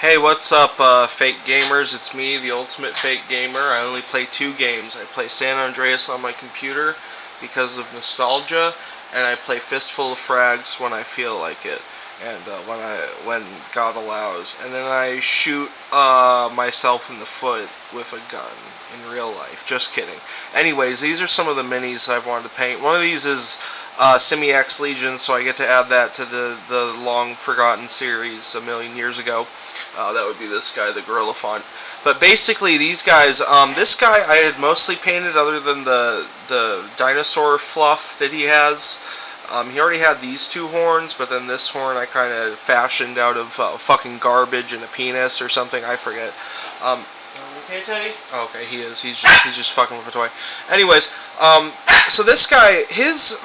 Hey, what's up, fake gamers? It's me, the ultimate fake gamer. I only play 2 games. I play San Andreas on my computer because of nostalgia, and I play Fistful of Frags when I feel like it, and when God allows. And then I shoot myself in the foot with a gun in real life. Just kidding. Anyways, these are some of the minis I've wanted to paint. One of these is Simiax Legion, so I get to add that to the long forgotten series a million years ago. That would be this guy, the gorilla font. But basically, these guys, this guy I had mostly painted other than the dinosaur fluff that he has. He already had these 2 horns, but then this horn I kind of fashioned out of fucking garbage and a penis or something, I forget. Okay, Teddy? Oh, okay, he is. He's just fucking with a toy. Anyways, so this guy, his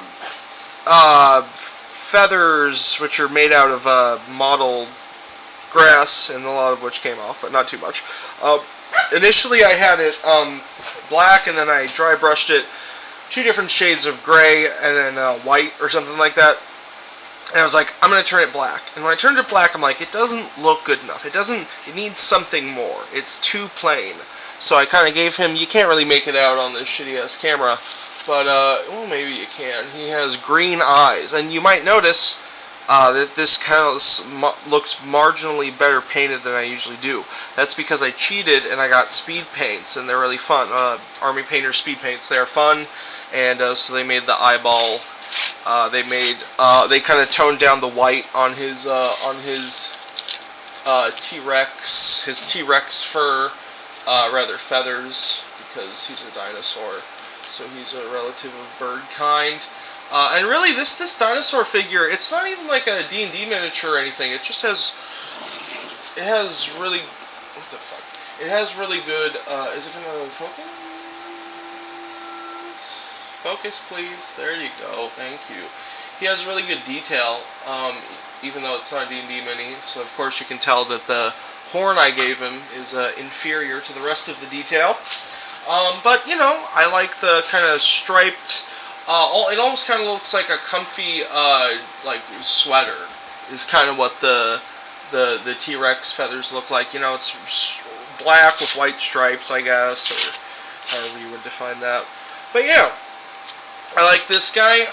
feathers, which are made out of mottled grass, and a lot of which came off, but not too much. Initially I had it black, and then I dry brushed it 2 different shades of gray, and then white or something like that. And I was like, I'm going to turn it black. And when I turned it black, I'm like, it doesn't look good enough. It needs something more. It's too plain. So I kind of gave him, you can't really make it out on this shitty-ass camera, but, well, maybe you can. He has green eyes. And you might notice that this kind of looks marginally better painted than I usually do. That's because I cheated and I got speed paints, and they're really fun. Army Painter speed paints. They're fun, and so they made the eyeball. They kind of toned down the white on his T-Rex, his T-Rex fur, rather feathers, because he's a dinosaur, so he's a relative of bird kind. And really, this dinosaur figure, it's not even like a D&D miniature or anything. It just has really, what the fuck? It has really good. Is it gonna focus? Focus, please. There you go. Thank you. He has really good detail, even though it's not a D&D mini. So of course you can tell that the horn I gave him is inferior to the rest of the detail. But you know, I like the kind of striped. It almost kind of looks like a comfy, like sweater. Is kind of what the T-Rex feathers look like. You know, it's black with white stripes, I guess, or however you would define that. But yeah. I like this guy.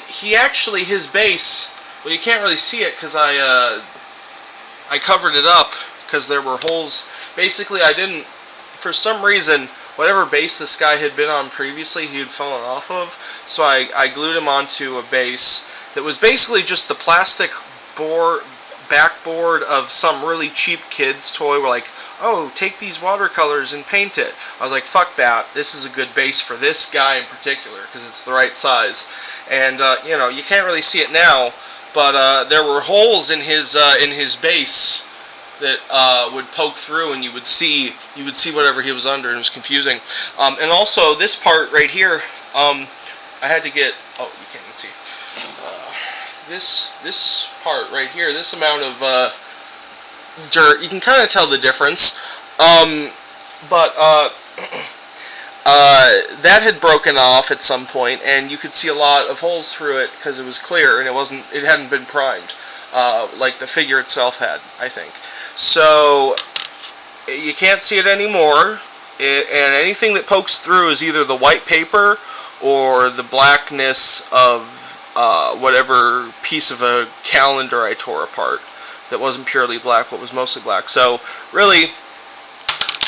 He actually, his base, well, you can't really see it because I covered it up because there were holes. Basically, I didn't, for some reason, whatever base this guy had been on previously, he had fallen off of, so I glued him onto a base that was basically just the plastic backboard of some really cheap kid's toy. We're like, oh, take these watercolors and paint it. I was like, fuck that. This is a good base for this guy in particular because it's the right size. And you know, you can't really see it now, but there were holes in his base that would poke through, and you would see whatever he was under, and it was confusing. And also this part right here, I had to get. Oh, you can't even see. This part right here, this amount of dirt, you can kind of tell the difference, but that had broken off at some point, and you could see a lot of holes through it because it was clear and it hadn't been primed, like the figure itself had, I think. So you can't see it anymore, and anything that pokes through is either the white paper or the blackness of whatever piece of a calendar I tore apart that wasn't purely black, but was mostly black. So really,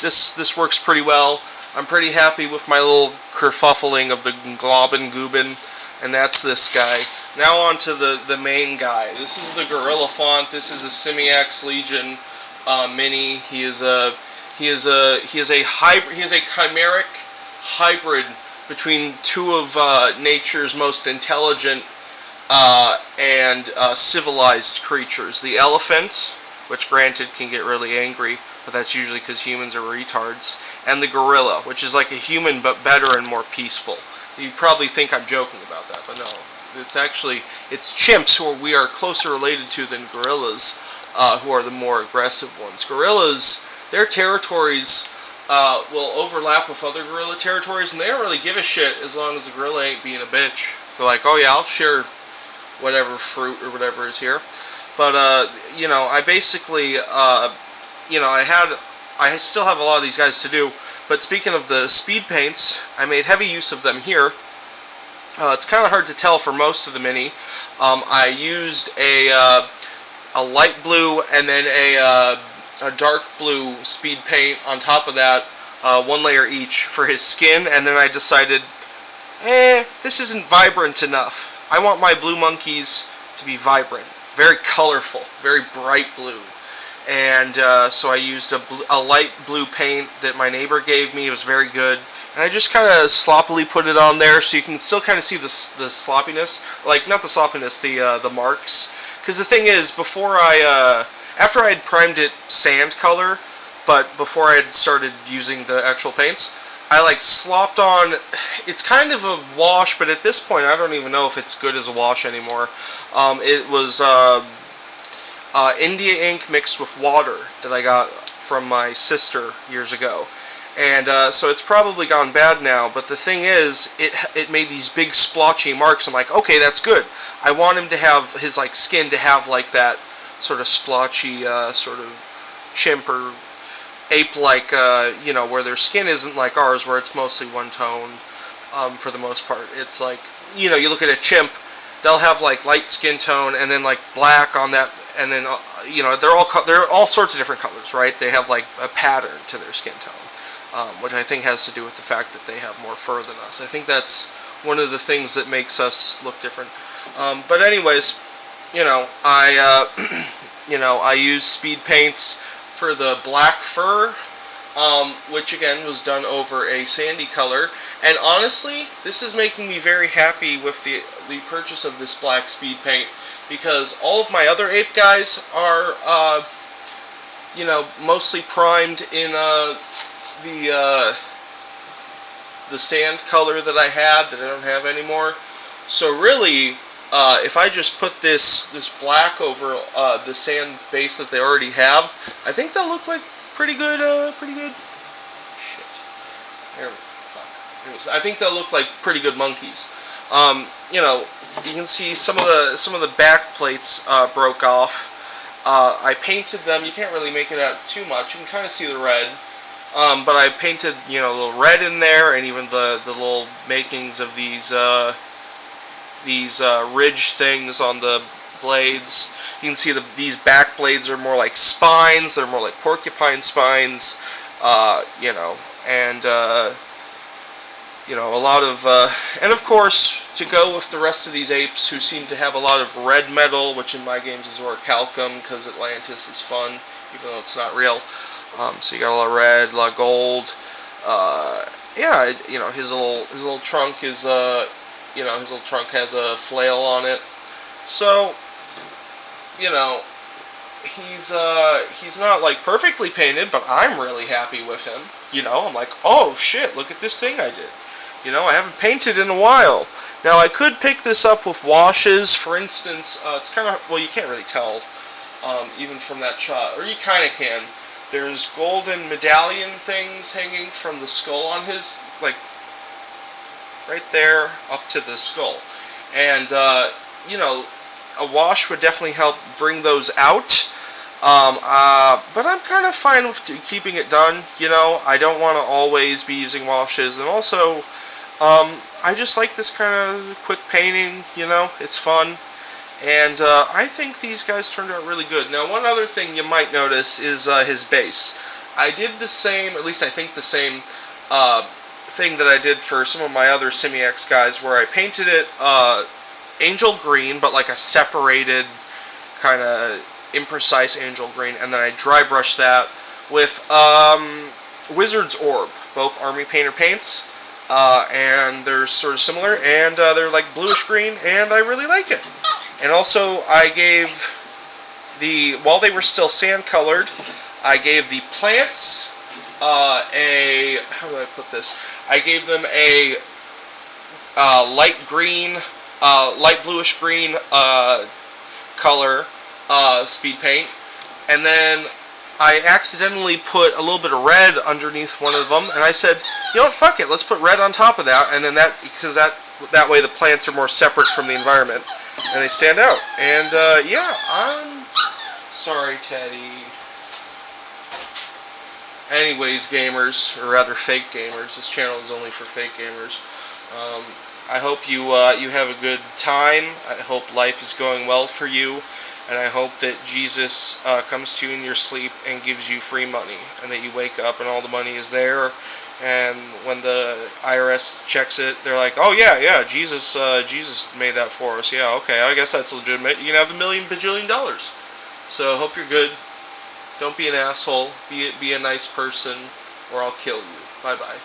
this works pretty well. I'm pretty happy with my little kerfuffling of the globin goobin, and that's this guy. Now on to the main guy. This is the gorilla font. This is a Simiax Legion mini. He is a chimeric hybrid between 2 of nature's most intelligent and civilized creatures. The elephant, which granted can get really angry, but that's usually because humans are retards, and the gorilla, which is like a human but better and more peaceful. You probably think I'm joking about that, but no. It's chimps who we are closer related to than gorillas, who are the more aggressive ones. Gorillas, their territories will overlap with other gorilla territories, and they don't really give a shit as long as the gorilla ain't being a bitch. They're like, oh yeah, I'll share whatever fruit or whatever is here. But, you know, I basically you know, I still have a lot of these guys to do. But speaking of the speed paints, I made heavy use of them here. It's kind of hard to tell for most of the mini. I used a light blue and then a dark blue speed paint on top of that, one layer each for his skin, and then I decided, this isn't vibrant enough. I want my blue monkeys to be vibrant, very colorful, very bright blue. And so I used a light blue paint that my neighbor gave me. It was very good. And I just kind of sloppily put it on there so you can still kind of see the sloppiness. Like, not the sloppiness, the marks. Because the thing is, after I had primed it sand color, but before I had started using the actual paints, I like slopped on. It's kind of a wash, but at this point I don't even know if it's good as a wash anymore. It was India ink mixed with water that I got from my sister years ago. And so it's probably gone bad now, but the thing is, it made these big splotchy marks. I'm like, okay, that's good. I want him to have his like skin to have like that sort of splotchy sort of chimp or ape-like, you know, where their skin isn't like ours, where it's mostly one tone for the most part. It's like, you know, you look at a chimp, they'll have like light skin tone and then like black on that, and then you know, they're all sorts of different colors, right? They have like a pattern to their skin tone. Which I think has to do with the fact that they have more fur than us. I think that's one of the things that makes us look different. But anyways, you know, I use speed paints for the black fur, which again was done over a sandy color. And honestly, this is making me very happy with the purchase of this black speed paint, because all of my other ape guys are, you know, mostly primed in the sand color that I had that I don't have anymore. So really, if I just put this black over the sand base that they already have, I think they'll look like pretty good. Shit. Anyways, I think they'll look like pretty good monkeys. You know, you can see some of the back plates broke off. I painted them. You can't really make it out too much. You can kind of see the red. But I painted, you know, a little red in there, and even the little makings of these ridge things on the blades. You can see these back blades are more like spines. They're more like porcupine spines, you know, and you know, a lot of, and of course, to go with the rest of these apes who seem to have a lot of red metal, which in my games is orichalcum, because Atlantis is fun, even though it's not real. So you got a lot of red, a lot of gold. Yeah, you know, his little trunk is, you know, his little trunk has a flail on it. So, you know, he's not like perfectly painted, but I'm really happy with him. You know, I'm like, oh shit, look at this thing I did. You know, I haven't painted in a while. Now I could pick this up with washes. For instance, it's kind of, well, you can't really tell, even from that shot, or you kind of can. There's golden medallion things hanging from the skull on his, like, right there up to the skull. And, you know, a wash would definitely help bring those out. But I'm kind of fine with keeping it done, you know. I don't want to always be using washes. And also, I just like this kind of quick painting, you know. It's fun. And I think these guys turned out really good. Now, one other thing you might notice is his base. I did the same, at least I think the same thing that I did for some of my other Simiax guys, where I painted it angel green, but like a separated kind of imprecise angel green, and then I dry brushed that with Wizard's Orb, both Army Painter paints, and they're sort of similar, and they're like bluish green, and I really like it. And also, I gave while they were still sand colored, I gave the plants how do I put this? I gave them a light green, light bluish green color speed paint, and then I accidentally put a little bit of red underneath one of them, and I said, you know what, fuck it, let's put red on top of that, and then because that way the plants are more separate from the environment, and they stand out. And yeah, I'm sorry, Teddy. Anyways, gamers, or rather fake gamers, this channel is only for fake gamers. I hope you have a good time. I hope life is going well for you, and I hope that Jesus comes to you in your sleep and gives you free money, and that you wake up and all the money is there. And when the IRS checks it, they're like, "Oh yeah, Jesus made that for us. Yeah, okay, I guess that's legitimate. You can have $1,000,000,000,000." So I hope you're good. Don't be an asshole. Be a nice person, or I'll kill you. Bye bye.